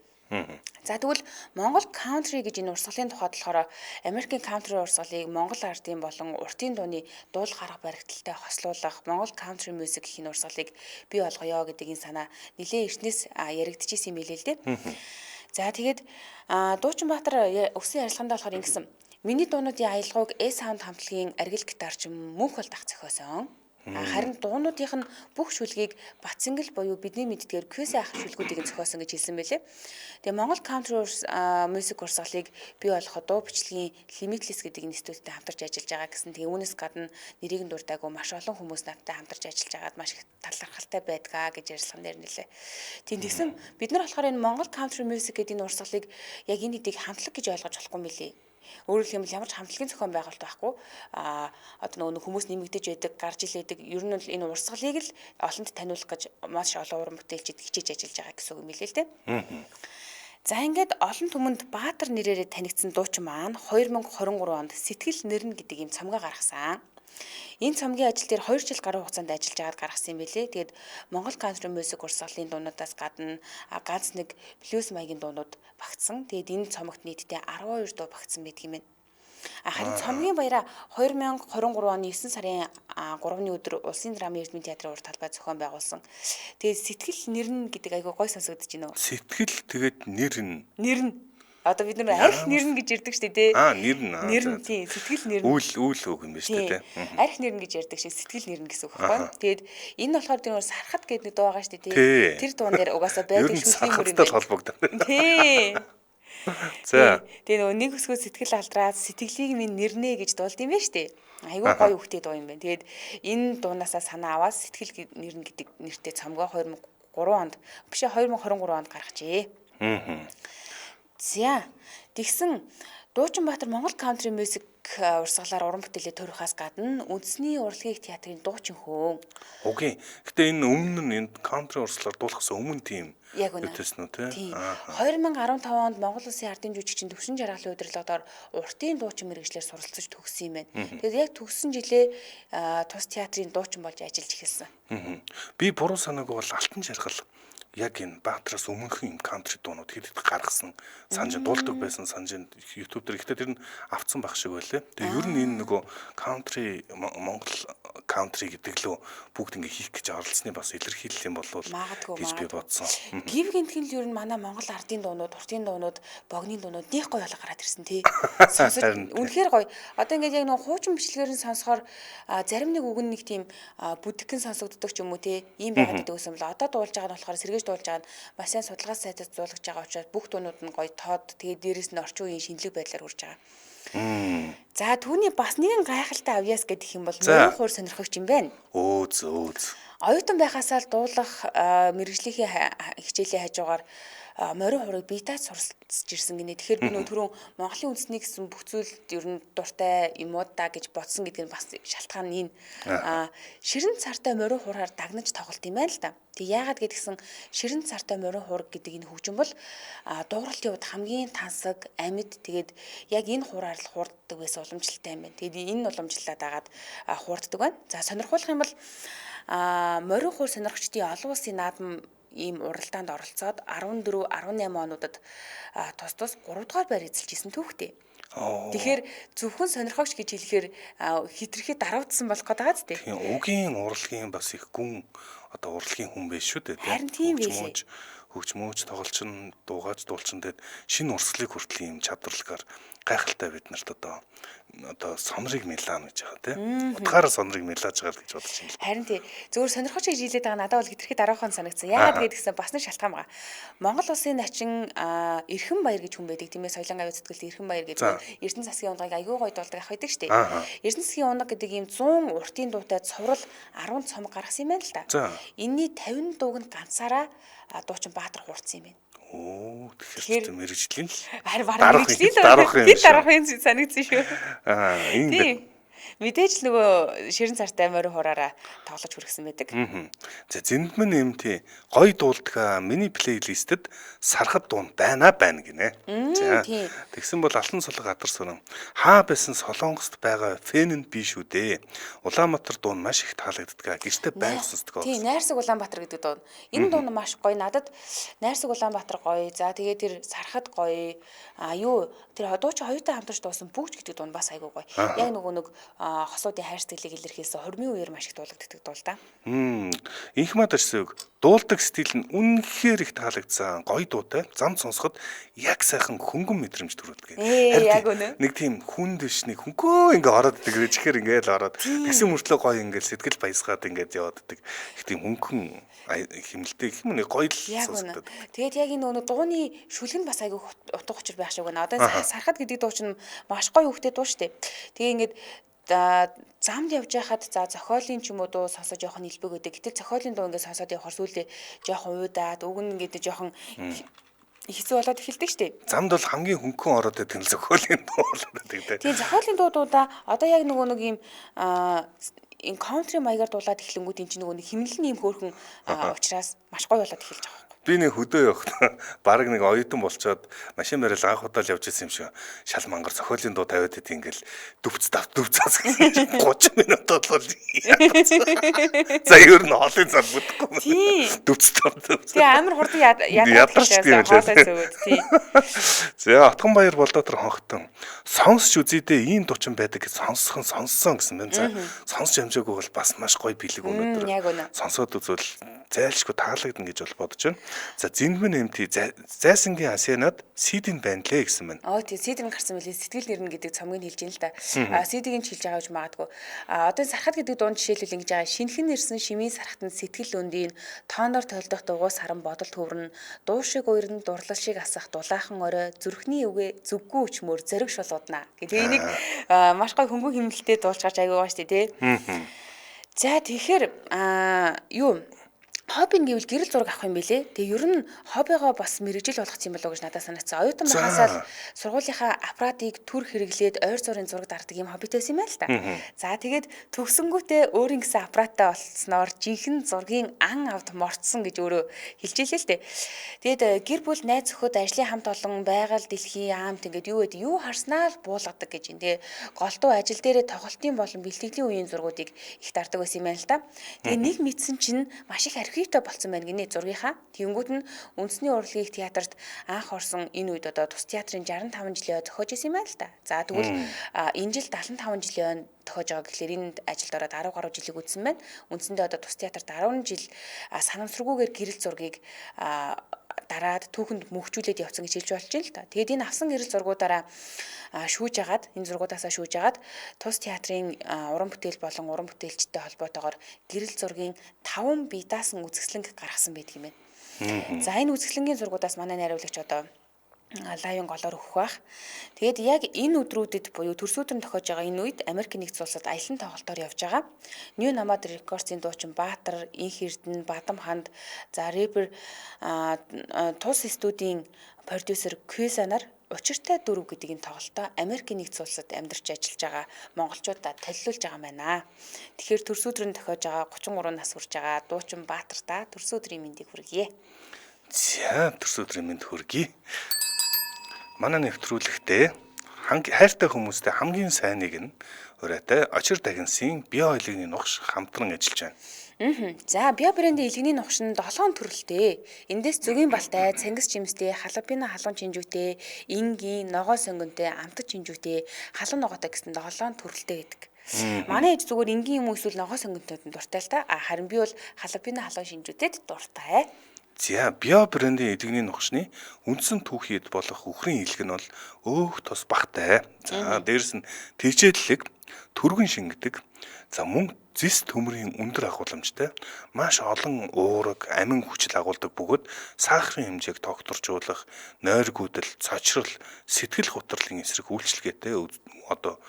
За тэгвэл Монгол country гэж энэ урсгалын тухайд болохоор Америкийн country урсгалыг Монгол ардын болон уртын дууны дуул гарах баригдaltaй хослуулах Монгол country music гэх энэ урсгалыг бий болгоё гэдэг энэ санаа нэлээд эртнээс яригдчихсэн юм билээ л дээ. За тэгээд Дуучин Баатар өссөн ярилцлаганд болохоор ингэсэн. Миний дуунуудын аялгауг E-Sound хамтлагийн аргил гитарч мөнх бол дах зохиосон. Харин дуунуудынх нь бүх шүлгийг Батсингэл буюу бидний мэддгээр QS ах шүлгүүдийг зохиосон гэж хэлсэн байлээ. Тэгээ Монгол country music урсгалыг бий болгоход дуу бичлэгийн Limitless гэдэг институттэй хамтарч ажиллаж байгаа гэсэн. Тэгээ үүнээс гадна нэрийг нь дуртаагүй маш олон хүмүүс надтай хамтарч ажиллаж байгаад маш их талархалтай байдгаа гэж ярилцлаган дээр нэлээ. Тэгсэн бид нар болохоор энэ Монгол country music гэдэг энэ урсгалыг яг энэ хэдийг хамтлаг гэж ойлгож болохгүй юм билээ. Өөрөөр хэлбэл ямар ч хамтлагийн зохион байгуулалт байхгүй. Одоо нөгөө хүмүүс нэмэгдэж байдаг, гарч илээдэг. Ер нь бол энэ урсгалыг л олонд таниулах гэж маш олон уран бүтээлчид хичээж ажиллаж байгаа гэсэн үг юм билээ л дээ. За ингээд олон түмэнд Баатар нэрээр танигдсан дуучин маань 2023 онд Сэтгэл нэрнэ гэдэг ийм цомгоо гаргасан. Энэ цомгийн ажил дээр 2 жил гаруй хугацаанд ажиллаж байгаад гаргасан юм билээ. Тэгээд Монгол country music урсгалын дуунуудаас гадна ганц нэг blues маягийн дуунууд багтсан. Тэгээд энэ цомогт нийтдээ 12 дуу багтсан байдаг юм байна. Харин цомгийн баяраа 2023 оны 9 сарын 3-ны өдөр Улсын драмын эрдмийн театрын урт талбай зохион байгуулсан. Тэгээд Сэтгэл нэрнэ гэдэг айгүй гой сонсогдож байна уу? Сэтгэл тэгээд нэрнэ. Одоо бид нар арх нэрнэ гэж ярьдаг шүү дээ, тий. Нэр нь. Нэрнэ, тий. Сэтгэл нэрнэ. Үйл үг юм байна шүү дээ. Арх нэрнэ гэж ярьдаг шиг сэтгэл нэрнэ гэсэн үг байхгүй. Тэгээд энэ болохоор тэр сархат гэдэг нэг дуу байгаа шүү дээ, тий. Тэр дуун дээр угаасаа байдаг шүлгийн мөр юм байна. Холбогдсон. Тий. За. Тэгээ нөгөө нэг өсгөө сэтгэл алдраад сэтгэлийг минь нэрнэ гэж дуулд юм байна шүү дээ. Айгүй гоё үгтэй дуу юм байна. Тэгээд энэ дуунаасаа санаа аваад сэтгэл нэрнэ гэдэг нэртэй цомгоо 2003 онд биш 2023 онд гаргажээ. За. Тэгсэн Дуучин-Баатар Монгол Country Music урсгалаар уран бүтээлээ төрөхөөс гадна үндэсний урлагийн театрын дуучин хөөн. Окей. Гэтэ энэ өмнө нь энэ country урсгалаар дуулахсан өмнө тийм яг үнэ. үтээсэн үү те? 2015 онд Монгол Улсын ардын жүжигчин төвшин жаргалын удирдлагаар уртын дуучин мэргэжлэр суралцж төгссөн юм байна. Тэгээд яг төгссөн жилээ тус театрын дуучин болж ажиллаж эхэлсэн. Би буруу санаагүй бол Алтан жаргал яг энэ Баатараас өмнөхөн юм country дуунууд хэд гаргасан санаж дуулдаг байсан санаж YouTube дээр ихтэй тэр нь авцсан байх шиг байлаа. Тэгээ ер нь энэ нөгөө country Монгол country гэдэг лөө бүгд ингээ хийх гэж оролцсны бас илэрхийлэл юм болов гэж би бодсон. Гив гинтгэн л ер нь манай Монгол ардын дуунууд, уртын дуунууд, богны дуунууд нэх гоё болоо гараад ирсэн тий. Сонсож үнэхээр гоё. Одоо ингээд яг нөгөө хуучин бичлэгээр нь сонсохоор зарим нэг үг нэг тийм бүдгэн сонсогддог ч юм уу тий. Ийм байгаад идэв гэсэн бол одоо дуулж байгаа нь болохоор сэргээж дуулж байгаа нь маш сайн судалгаа сайтад зуулгаж байгаа учраас бүх дуунууд нь гоё тод тэгээд дээрэс нь орчин үеийн шинэлэг байдлаар хүрж байгаа. За түүний бас нэгэн гайхалтай авьяас гэдэг юм бол мөрөн хуур сонирхогч юм байна. Өөз. Оюутан байхасаа л дуулах мэргэжлийн хичээлийн хажуугаар морин хурыг биетаж суралцж ирсэн гинэ. Тэгэхээр би нөгөө түрүүн Монголын үндэсний гэсэн бүх зүйл ер нь дуртай юмуд да гэж бодсон гэдэг нь бас шалтгаан нь энэ. Ширэн цартай морин хураар дагнаж тоглолт юм байна л да. Тэг яагаад гэдгсэн ширэн цартай морин хур гэдэг энэ хөгжим бол дууралтын хувьд хамгийн тансаг, амьд тэгээд яг энэ хураар л хуурддаг байсан уламжлалтай юм байна. Тэгээд энэ уламжлалаа дагаад хуурддаг байна. За сонирхуулах юм бол морин хур сонирхчдын олон улсын наадам ийм уралдаанд оролцоод 14, 18 онуудад тус 3 дугаар байр эзэлж исэн түүхтэй. Тэгэхээр зөвхөн сонирхогч гэж хэлэхээр хитрхи даравдсан болох гэдэг тийм. Тийм угийн урлагийн бас их гүн одоо урлагийн хүн биш шүү дээ. Харин тийм байлээ. Хөгжмөөч тоглолчин дуугаач дуулчин дээр шинэ урсгалыг хүртэл ийм чадварлагаар гайхалтай бид нарт одоо сонрыг мэлаан гэж байгаа тийм. Утгаараа сонрыг мэлааж байгаа гэж бодож байна. Харин тий. Зөвхөн сонирхогч гэж хэлээд байгаа надад бол хитрхи дараахан санагдсан. Яагаад гэдгсэн бас нэг шалтгаан байгаа. Монгол улсын начин Эрхэн баяр гэж хүн байдаг тийм ээ. Соёлын гавь зүтгэлт Эрхэн баяр гэдэг Эрдэнэ засгийн унгыг аягүй гоё дуулдаг ах байдаг шүү дээ. Эрдэнэ засгийн унаг гэдэг ийм 100 уртын дуутай цуврал 10 цомог гаргасан юм байна л да. Энийний 50 дууг нь ганцаараа дуучин Баатар хуурцсан юм байна. Тэгэхээр мэрэгжлийн харин бараг мэрэгжлийн дарахын санагдсан шүү. Ийм мэдээж л нөгөө ширэн цартай морин хураараа тоглож хүргэсэн байдаг. За зэндмэн эмти гоё дуулдаг миний плейлистэд сархад дуун байна гинэ. За тэгсэн бол Алтан цолго гадар сүрэн хаа байсан Солонгост байгаа фэн нь би шүү дээ. Улаанбаатар дуун маш их таалагддаг. Гэртээ байнга сонсдог. Тийм найрсаг Улаанбаатар гэдэг дуун. Энэ дуун маш гоё. Надад найрсаг Улаанбаатар гоё. За тэгээ тэр сархад гоё. Тэр дуучин хоёутай хамтарч дуусан бүгж гэдэг дуун бас айгүй гоё. Яг нөгөө нэг хосуудын хайр сэтгэлийг илэрхийлсэн хормын үеэр маш их дуулагддаг дуу л да. Инх мад арсыг дуулдаг стил нь үнэхээр их таалагдсан. Гоё дуутай. Зам сонсоход яг сайхан хөнгөн мэдрэмж төрүүлдэг. Яг үнэ. Нэг тийм хүнд биш нэг хөнгөө ингээ ороод идэг. Чихэр ингээл ороод тэгсэн мөртлөө гоё ингээл сэтгэл баясгаад ингээд явааддаг. Их тийм хөнгөн химэлтэй юм нэг гоё л сонсдог. Тэгээд яг энэ нөгөө дууны шүлэг нь бас айгүй утга учир байх шиг байна. Одоо сархад гэдэг дуу чинь маш гоё хөвгтэй дуу штэ. Тэгээ ингээд замд явж байхад за зохиолын ч юм уу дуу сонсож явах нь илбэг өгдөг. Гэтэл зохиолын дуу ингээд сонсоод явахаар сүүлдээ жоохон уйдаад үг нь ингээд жоохон хэцүү болоод эхэлдэг шүү дээ. Замд бол хамгийн хөнгөн ороод байдаг нь зохиолын дуу болоод байдаг. Тийм зохиолын дуудаа одоо яг нөгөө нэг юм энэ country маягаар дуулаад эхлэнгүүт энэ чинь нөгөө нэг химнэлэн юм хөөрхөн учраас маш гоё болоод эхэлж байгаа. Би нэг хөдөө явах баг нэг оюутан болчоод машин барил анх удаа л явж исэн юм шиг шал мангар зохиолын дуу тавиад идэв ингээл дөвцас 30 минут болвол за ер нь хоолын зам бүтэхгүй дөвцс. Тэгээ амар хурдан ядарч хоолойс өгөөд тий. За Отгонбаяр Болдотор хонхтон сонсч үзьдээ ийм дучин байдаг гэж сонссон гэсэн байна. За сонсч амжаагүй бол бас маш гоё бэлэг өнөдөр. Сонсоод үзвэл зайлшгүй таалагдана гэж бол бодож байна. За Зингмэн эмти зайсангийн асенад сидийн байна лээ гэсэн байна. Тийм сидийн гарсан мөлий сэтгэл нэрнэ гэдэг цомгийг хэлж ийн л да. Сидийг нь хэлж байгаа гэж магадгүй. Одоо сархад гэдэг дунд жишээлбэл ингэж байгаа. Шинхэн нэрсэн шимийн сархатанд сэтгэл өндийн тооноор толдох дугуйс харан бодол төврөн дуу шиг уйран дурлал шиг асах дулаахан орой зүрхний үгээ зүггүй өчмөр зориг шулуудна гэдэг энийг маш гой хөнгөн хэмнэлтэд дуулж гарч аягүй байгаа шүү дээ тий. За тэгэхээр юу хоббин гэвэл гэрэл зураг авах юм билэ. Тэгээ ер нь хоббигоо бас мэрэгжил болгох юм болоо гэж надад санагдсан. Оюутан байхасаа л сургуулийнхаа аппаратыг түр хэрэглээд ойр зургийн зураг дарддаг юм хоббитэйсэн юм байна л да. За тэгээд төгсөнгүүтээ өөрийн гэсэн аппаратаа олцсноор жинхэнэ зургийн ан авд морцсон гэж өөрөө хэлжээ л дээ. Тэгээд гэр бүл найз өхөд ажлын хамт олон байгаль дэлхийн яамт ингээд юу гэдэг юу харснаа л буулгадаг гэж юм дээ. Голдуу ажил дээрээ тоглолтын болон бэлтгэлийн үеийн зургуудыг их дардаг байсан юм байна л да. Тэгээ нэг мэдсэн чинь маш их архивтай болсон байна гинэ зургийнхаа. Тэнгүүд нь үндэсний урлагийн театрт анх орсон энэ үед одоо тус театрын 65 жилийн ой зохиож исэн юм байна л да. За тэгвэл энэ жил 75 жилийн ой тохиож байгаа гэхлээр энэ ажилд ороод 10 гаруй жилиг үтсэн байна. Үндсэндээ одоо тус театрт 10 жил санамсаргүйгээр гэрэл зургийг дараад түүхэнд мөхчүүлээд явсан гэж хэлж болж байна л да. Тэгээд энэ авсан гэрэл зургуудаараа шүүж агаад энэ зургуудаасаа шүүж агаад тус театрын уран бүтээл болон уран бүтээлчтэй холбоотойгоор гэрэл зургийн 5 бие даасан үзэсгэлэнг гаргасан байдаг юм байна. За энэ үзэсгэлэнгийн зургуудаас манай найруулагч одоо лайвын голоор өгөх бах. Тэгээд яг энэ өдрүүдэд буюу төрсөдрөн тохиож байгаа энэ үед Америк нэгдсэн улсад аялан тоглолтоор явж байгаа. New Nomad Records-ийн дуучин Баатар, Инх Эрдэнэ, Бадам ханд, за рэпер Тус студийн продюсер Кюсанаар учиртай дөрөв гэдэг энэ тоглолтоо Америк нэгдсэн улсад амьдарч ажиллаж байгаа монголчуудад толилуулж байгаа юм байна. Тэгэхээр төрсөдрөн тохиож байгаа 33 нас хүрч байгаа дуучин Баатартаа төрсөдрийн мэндийг хүргье. За төрсөдрийн мэнд хүргье. Манай нэвтрүүлэгтээ хайртай хүмүүстэй хамгийн сайныг нь ураатай очир дагинсын био ойлгийн нухш хамтран ажиллаж байна. За био брендийн илгэний нухш нь 7 төрөлтэй. Эндээс зөгийн балтай, цангис жимстэй, халапино халуун чинжүүтэй, ингийн, ногоо сонгонтой, амтад чинжүүтэй, халуун ногоотой гэсэн 7 төрөлтэй гэдэг. Манай ээж зүгээр ингийн юм эсвэл ногоо сонгонтойд нь дуртай л та. Харин би бол халапино халуун шинжүүтэд дуртай. За био брендийн эдгний нухшны үндсэн түүхийд болох үхрийн илэг нь бол өөх тус багтай. За дээрэс нь тэжээллэг, түргэн шингэдэг. За мөн зис төмрийн өндөр агуулмжтай маш олон уураг, амин хүчил агуулдаг бөгөөд сахарын хэмжээг тогтворжуулах, нойргүүдэл, цочрол, сэтгэл гутралын эсрэг үйлчлэгээтэй одоо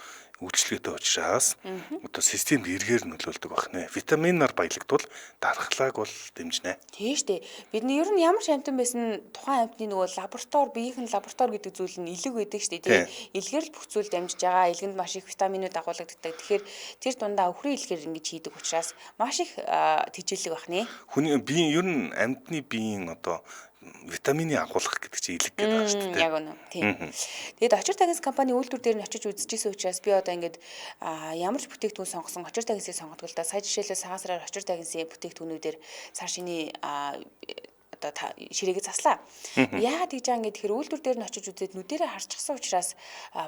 үйлчлэгээтэй учраас одоо системд эргээр нөлөөлдөг байна. Витаминаар баялагдвал дархлааг бол дэмжинэ. Тийм шүү дээ. Бид нь ер нь ямар ч амтан байсан тухайн амтны нөгөө лаборатори, биеийн лаборатори гэдэг зүйл нь илэг байдаг шүү дээ. Тийм. Илгээр л бүх зүйл дамжиж байгаа. Илгэнд маш их витаминууд агуулдаг. Тэгэхээр тэр дундаа өхрийн илгээр ингэж хийдэг учраас маш их тэжээлэг байна. Хүний биеийн ер нь амтны биеийн одоо витамины агуулгах гэдэг чинь илэг гэдэг байна шүү дээ. Яг үнэ. Тийм. Тэгэд очир тагис компани үйлдвэр дээр нь очиж үзчихсэн учраас би одоо ингээд ямар ч бүтээгдэхүүн сонгосон очир тагисыг сонгодог л да. Сая жишээлбэл цагаан сараар очир тагисын бүтээгдэхүүнүүдээр цааш шиний одоо ширээгээ заслаа. Яагаад гэж байгаа ингээд тэгэхээр үйлдвэр дээр нь очиж үзээд нүдэрээ харчихсан учраас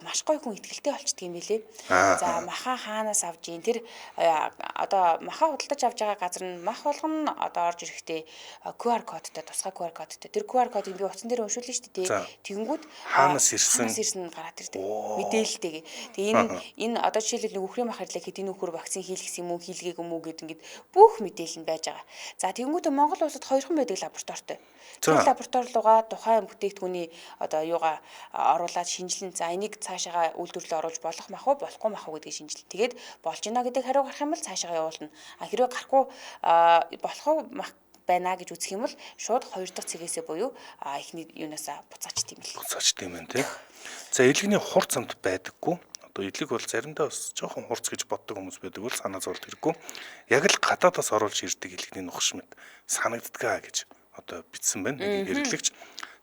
маш гоё хүн ихтгэлтэй болчдөг юм билэ. За маха хаанаас авж ийн тэр одоо маха худалдаж авж байгаа газар нь мах болгоно одоо орж ирэхдээ QR кодтой тусгай QR кодтой. Тэр QR кодыг би утсан дээр уншуулна шүү дээ. Тэгэнгүүт хаанаас ирсэн гараад ирдэг. Мэдээлэлтэйгээ. Тэгээ энэ одоо жишээлбэл үхрийн мах ирлээ гэхэд энэ үхэр вакцин хийлгэсэн юм уу хийлгээг юм уу гэдэг ингээд бүх мэдээлэл нь байж байгаа. За тэгэнгүүт Монгол улсад хоёрхан байдаг лаборатори. Тэр лаборатори руугаа тухайн бүтээгдэхүүний одоо юугаа оруулаад шинжилэн за энийг цаашаага үйлдвэрлэлд оруулж болох мах уу болохгүй мах уу гэдгийг шинжилнэ. Тэгээд болж гинэ гэдэг хариу гарах юм бол цаашаага явуулна. Хэрвээ гарахгүй болох уу мах байна гэж үзэх юм бол шууд хоёр дахь цэгээсээ буюу эхний юунасаа буцаачт юм л. Буцаачт юм байна тий. За илгэний хурц амт байдаггүй. Илэг бол заримдаа бас жоохон хурц гэж боддог хүмүүс байдаг бол санаа зовлт хэрэггүй. Яг л гадаадаас оруулж ирдэг илгэний нухш мэд санагддгаа гэж одоо бичсэн байна. Нэг хэрэглэгч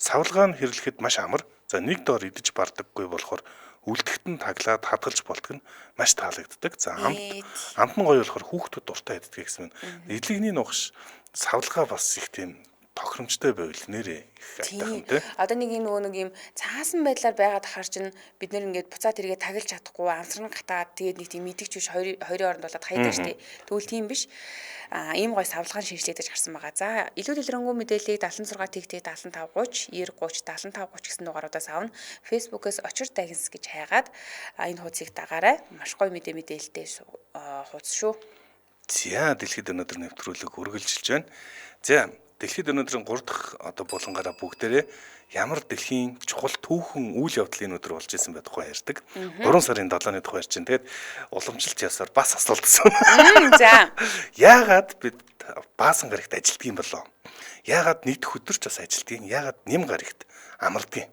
савлгаа нь хэрэглэхэд маш амар. За нэг доор идэж бардаггүй болохоор үлдэхт нь таглаад хадгалж болтго нь маш таалагддаг. За амт нь гоё болохоор хүүхдүүд дуртай иддэг гэсэн байна. Илгэний нухш савлгаа бас их тийм тохиромжтой байвал нэрээ их айтайхан тий. Одоо нэг юм цаасан байдлаар байгаад ахаар чинь бид нэр ингээд буцаад эргээ тагилж чадахгүй амсран гатаад тэгээд нэг тийм мэдгч биш хоёрын оронд болоод хайдаг штеп. Тэгвэл тийм биш. Ийм гой савлгаан шинжилэгдэж гарсан байгаа. За илүү дэлгэрэнгүй мэдээллийг 76 тэгтээ 75 30 90 30 75 30 гэсэн дугааруудаас авна. Facebook-оос очир дагинс гэж хайгаад энэ хуудсыг дагаарай. Маш гоё мэдээлэлтэй хуудас шүү. За дэлхийд өнөөдөр нэвтрүүлэг үргэлжилж байна. За дэлхийд өнөөдрийн 3 дахь одоо булангаараа бүгдээрээ ямар дэлхийн чухал түүхэн үйл явдлын өнөөдөр болж исэн байх тухай ярьдаг. 3 сарын 7-ны тухай ярьж байна. Тэгээд уламжилт ясаар бас асуулт асууна. За. Яагаад бид баасан гарагт ажилтдаг юм болоо? Яагаад нийт хөдөрч бас ажилтдаг юм? Яагаад нэм гарагт амардаг юм?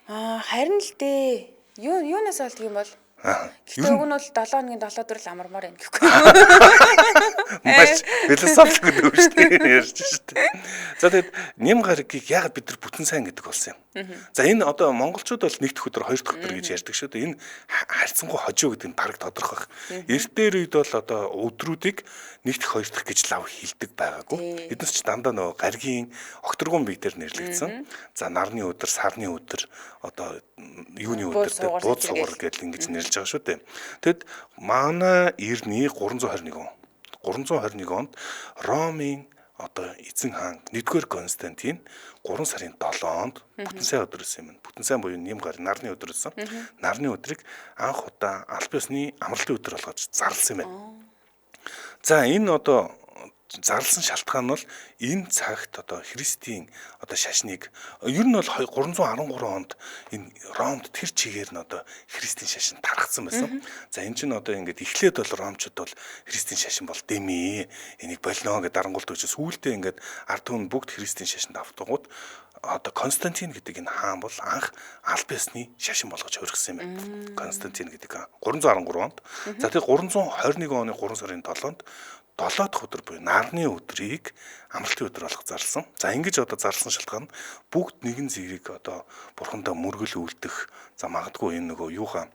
Харин л дээ. Юунаас болдго юм бол? Гэхдээ уг нь бол 7 хоногийн 7 өдөр л амармаар байна гэхгүй. Маш философик үг шүү дээ ярьж шүү дээ. За тэгээд нэм гарагийг яагаад бид нар бүтэн сайн гэдэг болсон юм? За энэ одоо монголчууд бол нэгдэх өдөр, хоёр дахь өдөр гэж ярьдаг шүү дээ. Энэ харьцангуй хожуу гэдэг нь дараг тодорхойлох. Эртээр үед бол одоо өдрүүдийг нэгдэх, хоёр дахь гэж лав хилдэг байгаагүй. Эднес ч дандаа нөгөө гаригийн огторгон бие дээр нэрлэгдсэн. За нарны өдөр, сарны өдөр, одоо юуны өдөр, бууд сугар гэдэл ингэж нэрлэж байгаа шүү дээ. Тэгэд манай эртний 321 онд Ромын одоо эзэн хаан 1-р Константин 3 сарын 7-нд бүтэн сайн өдөр өссөн юм. Бүтэн сайн буюу нэм гар нарны өдөр өссөн. Нарны өдрийг анх удаа аль биесны амралтын өдөр болгож зарласан юм байна. За энэ одоо зарласан шалтгаан нь бол энэ цагт одоо Христийн одоо шашныг ер нь бол 313 онд энэ Ромд тэр чигээр нь одоо Христийн шашин тархсан байсан. За энэ чинь одоо ингээд эхлээд бол Ромчууд бол Христийн шашин бол дэмий энийг болно гэдэг дарангуулт учраас сүүлдээ ингээд ард түмэн бүгд Христийн шашинд автгууд одоо Константин гэдэг энэ хаан бол анх аль биесны шашин болгож хувирсан юм байна. Константин гэдэг 313 онд. За тэгээ 321 оны 3 сарын 7-нд 7 дахь өдөр буюу нарны өдрийг амралтын өдөр болгох зарласан. За ингэж одоо зарласан шалтгаан нь бүгд нэгэн зэрэг одоо бурхандаа мөргөл үлдэх. За магадгүй энэ нөгөө юухан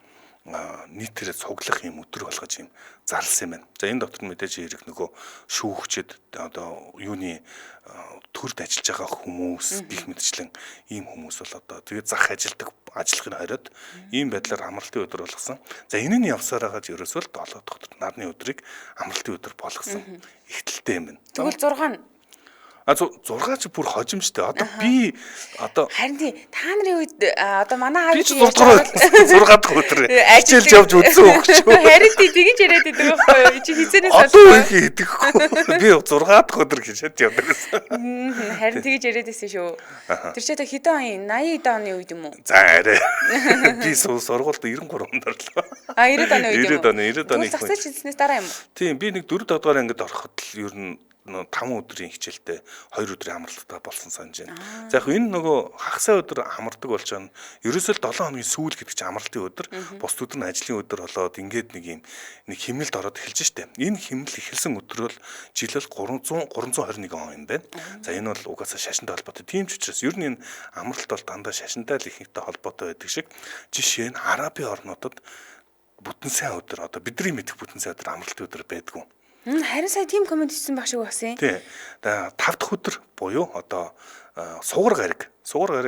нийтээрээ цуглах юм өдөр болгож юм зарласан юм байна. За энэ дотор мэдээж хэрэг нөгөө шүүгчд одоо юуны төрд ажиллаж байгаа хүмүүс гих мэтчлэн ийм хүмүүс бол одоо тэгээд зах ажилтдаг ажлахыг хориод ийм байдлаар амралтын өдөр болгосон. За энэ нь явсаар хагаад ерөөсөө л 7 дахь өдөр нарны өдрийг амралтын өдөр болгосон. Ихтэлтэй юм байна. Тэгвэл 6 6 ч бүр хожимжтэй. Одоо би одоо харин та нарын үед одоо манай би 6 дахь өдөр хичээлж явж үзсэн өгч. Харин тэгж яриад идэг байхгүй юу? Чи хизэнээс одоо их идэхгүй. Би 6 дахь өдөр хичээд явдаг гэсэн. Харин тэгж яриад байсан шүү. Тэр ч хэдэн 80 оны үед юм уу? За арай. Би сургуульд 93 онд орлоо. 90 оны үед юм уу? 90 оны. Засаж хэлснээс дараа юм уу? Тийм би нэг 4 дахь дугаар ангид ороход л ер нь 5 өдрийн хичээлтэй 2 өдрийн амралттай болсон санаж байна. За яг энэ нөгөө хагас өдөр амардаг болж байгаа нь ерөөсөө 7 хоногийн сүүл гэдэг чинь амралтын өдөр, бус өдөр нь ажлын өдөр болоод ингээд нэг хэмнэлд ороод эхэлж штэ. Энэ хэмнэл эхэлсэн өдөр бол жилэл 321 он юм байна. За энэ бол угаасаа шашинтай холбоотой. Тийм ч учраас ер нь энэ амралт бол дандаа шашинтай л ихэнхтэй холбоотой байдаг шиг. Жишээ нь Арабын орнуудад бүтэн сайн өдөр одоо бидний мэдих бүтэн сайн өдөр амралтын өдөр байдгүй. Харин сая тийм комент хийсэн баг шиг болсон. Тий. 5 дахь өдөр буюу одоо сугар гариг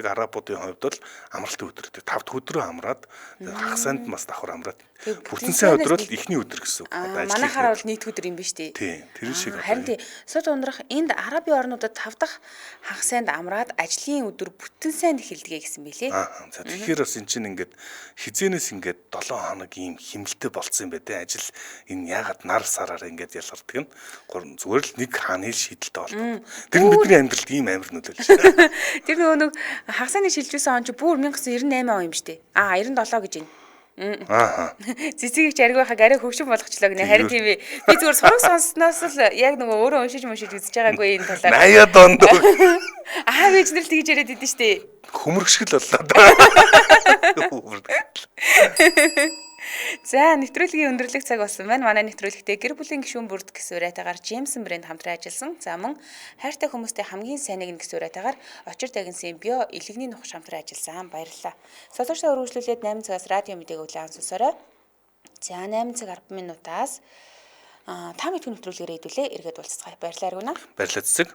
арабуудын хувьд бол амралтын өдөр. 5 дахь өдрөө амраад хагасанд бас давхар амраад бүтэн сайн өдөр бол эхний өдөр гэсэн үг. Одоо манайхаар бол нийт өдөр юм биш үү? Тий. Тэр шиг. Харин тий. Сууд ундрах энд Арабын орнуудад 5 дахь хагасанд амраад ажлын өдөр бүтэн сайн эхэлдэг гэсэн билээ. За тэгэхээр бас эн чинь ингээд хизэнээс ингээд 7 хоног ийм хэмнэлтэй болцсон юм байна те. Ажил энэ ягаад нар сараар ингээд ялгардаг нь зүгээр л нэг хааны шийдэлтэй болдог. Тэр нь бидний амьдралд ийм амар нөлөөлж байна. Тэр нөгөө хагасны шилжүүлсэн он чи бүр 1998 он юм штэ. 97 гэж байна. Цэцгийг ч ариг байхаг арай хөвшин болгочлоо гинэ. Харин тийм ээ. Би зүгээр сураг сонссноос л яг нөгөө өөрөө уншиж үзэж байгаагүй энэ талаар. 80-аад онд. Аав ээж нар л тэгж яриад идэв штэ. Хөмөргшгөл боллоо да. За нэвтрүүлгийн өндөрлөг цаг болсон байна. Манай нэвтрүүлэгтээ гэр бүлийн гишүүн бүрд гэсэн урайтаагаар Джеймсон брэнд хамтран ажилласан. За мөн хайртай хүмүүстэй хамгийн сайныг нь гэсэн урайтаагаар очир дагинсын био илэгний нухаш хамтран ажилласан. Баярлалаа. Сонсогчдоо өргөжлүүлээд 8 цагаас радио мэдээг өглөө сонсорой. За 8 цаг 10 минутаас та мэдгүй нэвтрүүлгээр хэдүүлээ эргээд уулзцгаая. Баярлалаа Аргуна. Баярлалаа цэцэг.